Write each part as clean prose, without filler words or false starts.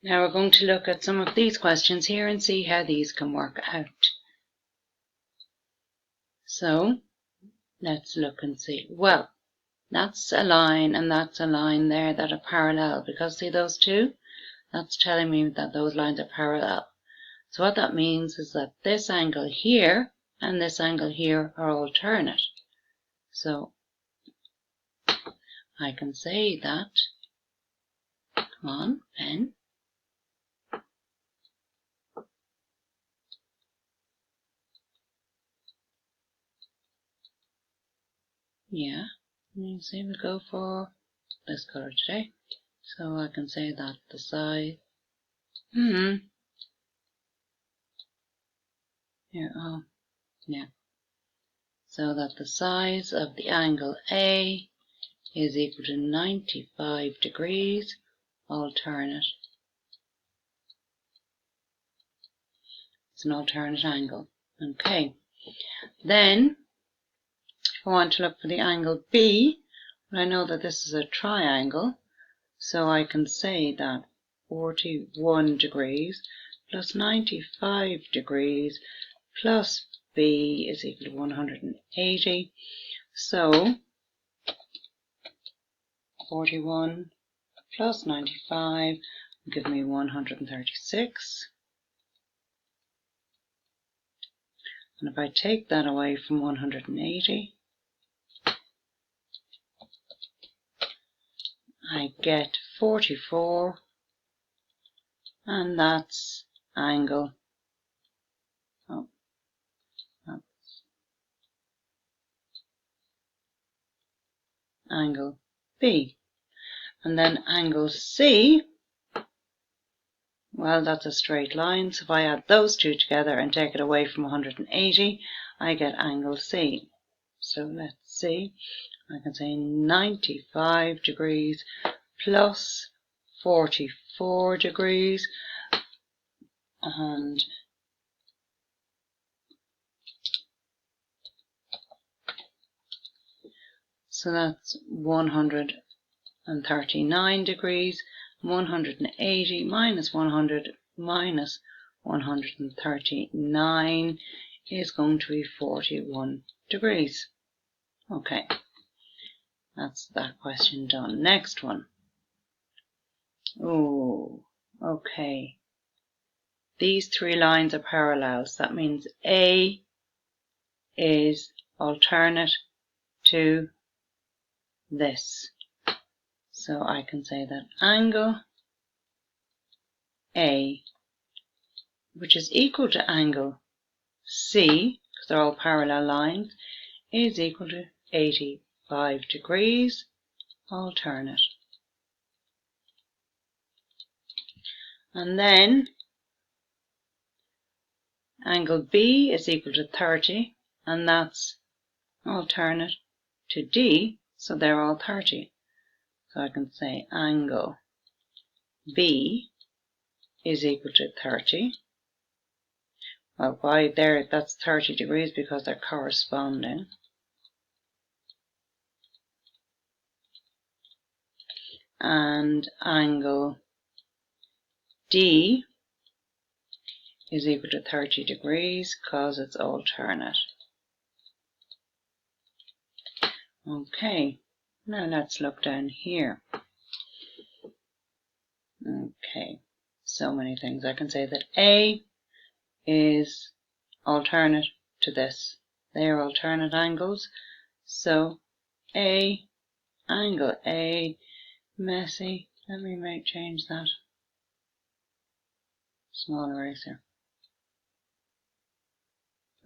Now we're going to look at some of these questions here and see how these can work out. So let's look and see. Well, that's a line and that's a line there that are parallel, because see those two? That's telling me that those lines are parallel. So what that means is that this angle here and this angle here are alternate. So I can say that, come on, pen. Yeah, you see we go for this color today. So I can say that the side, here, oh, yeah. So that the size of the angle A is equal to 95 degrees alternate. It's an alternate angle. Okay. Then, if I want to look for the angle B, I know that this is a triangle, so I can say that 41 degrees plus 95 degrees plus B is equal to 180. So 41 plus 95 will give me 136. And if I take that away from 180, I get 44, and that's angle, angle B. And then angle C, well, that's a straight line, so if I add those two together and take it away from 180, I get angle C. So let's see, I can say 95 degrees plus 44 degrees, and so that's 139 degrees. 180 minus 100 minus 139 is going to be 41 degrees. Okay, that's that question done. Next one. Oh, okay. These three lines are parallel, so that means A is alternate to this. So I can say that angle A, which is equal to angle C, because they're all parallel lines, is equal to 85 degrees alternate. And then angle B is equal to 30, and that's alternate to D, so they're all 30. So I can say angle B is equal to 30. Well, why there, that's 30 degrees because they're corresponding. And angle D is equal to 30 degrees because it's alternate. Okay, now let's look down here. Okay, so many things. I can say that A is alternate to this. They are alternate angles. So A, angle A, messy. Let me change that. Small eraser.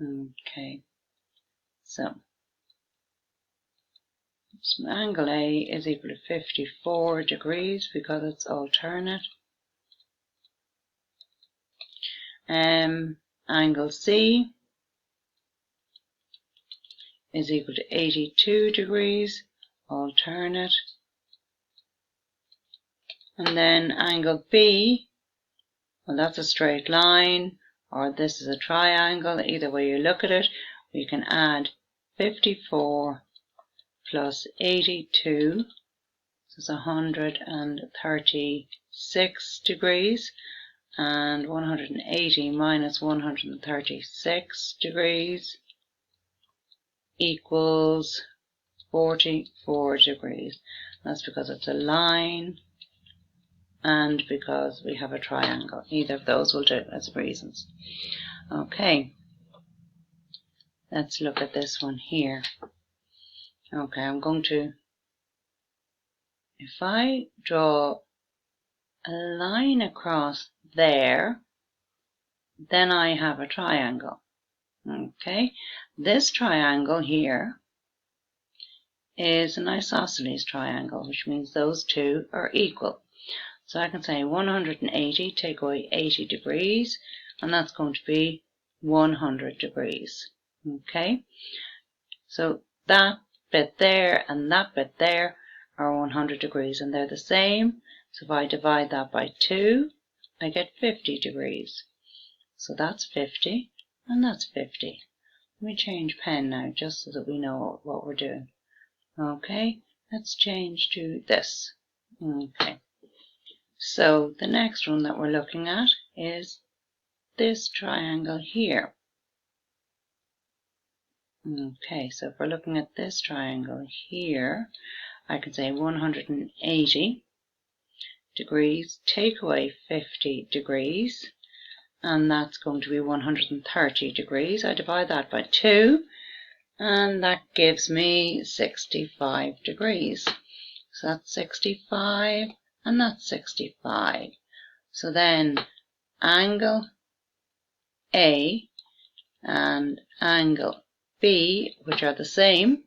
Okay, so angle A is equal to 54 degrees because it's alternate. Angle C is equal to 82 degrees, alternate. And then angle B, well, that's a straight line, or this is a triangle. Either way you look at it, we can add 54 plus 82, So it's 136 degrees, and 180 minus 136 degrees equals 44 degrees. That's because it's a line and because we have a triangle. Either of those will do as reasons. Okay, let's look at this one here. Okay, I'm going to, if I draw a line across there, then I have a triangle. Okay, this triangle here is an isosceles triangle, which means those two are equal. So I can say 180, take away 80 degrees, and that's going to be 100 degrees. Okay, so that bit there and that bit there are 100 degrees, and they're the same. So if I divide that by 2, I get 50 degrees. So that's 50, and that's 50. Let me change pen now, just so that we know what we're doing. Okay, let's change to this. Okay, so the next one that we're looking at is this triangle here. Okay, so if we're looking at this triangle here, I can say 180 degrees, take away 50 degrees, and that's going to be 130 degrees. I divide that by 2, and that gives me 65 degrees. So that's 65, and that's 65. So then angle A and angle B, which are the same,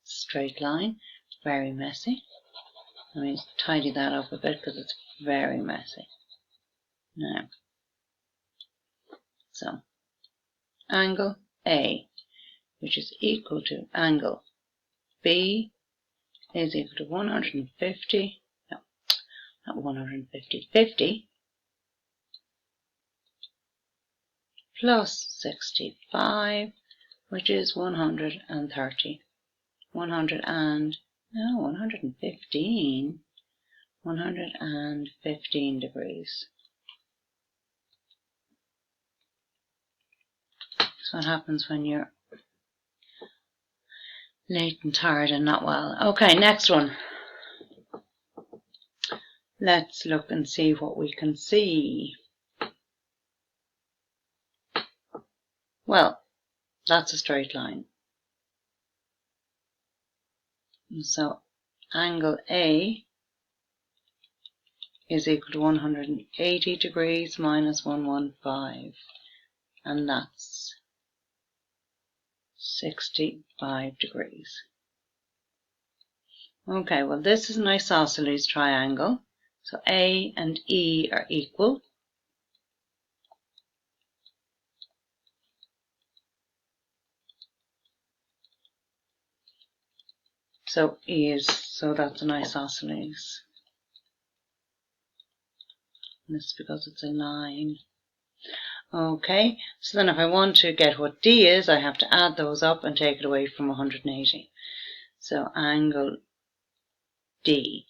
straight line, very messy. Let me tidy that up a bit because it's very messy. Now, so angle A, which is equal to angle B, is equal to 150, no, not 150, 50 plus 65, which is 130. 115 degrees. That's what happens when you're late and tired and not well. Okay, next one. Let's look and see what we can see. Well, that's a straight line. So angle A is equal to 180 degrees minus 115, and that's 65 degrees. Okay, well this is an isosceles triangle, so A and E are equal. So that's an isosceles. And this is because it's a line. Okay, so then if I want to get what D is, I have to add those up and take it away from 180. So angle D.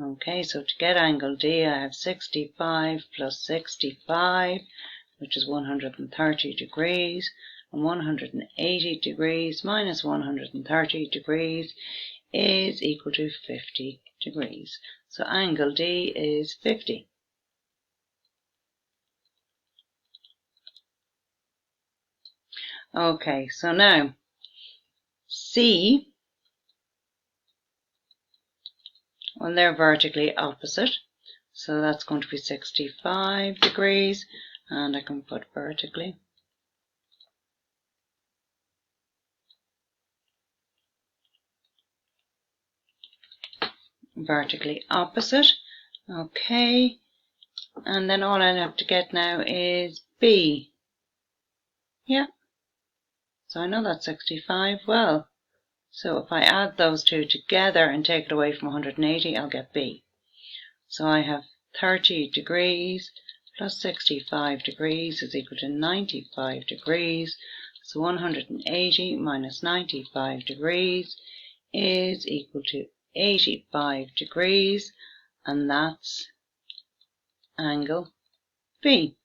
Okay, so to get angle D, I have 65 plus 65, which is 130 degrees, and 180 degrees minus 130 degrees is equal to 50 degrees. So angle D is 50. Okay, so now C, well, they're vertically opposite, so that's going to be 65 degrees, and I can put vertically. Vertically opposite. Okay, and then all I have to get now is B. Yeah, so I know that's 65 well. So if I add those two together and take it away from 180, I'll get B. So I have 30 degrees plus 65 degrees is equal to 95 degrees. So 180 minus 95 degrees is equal to 85 degrees, and that's angle B.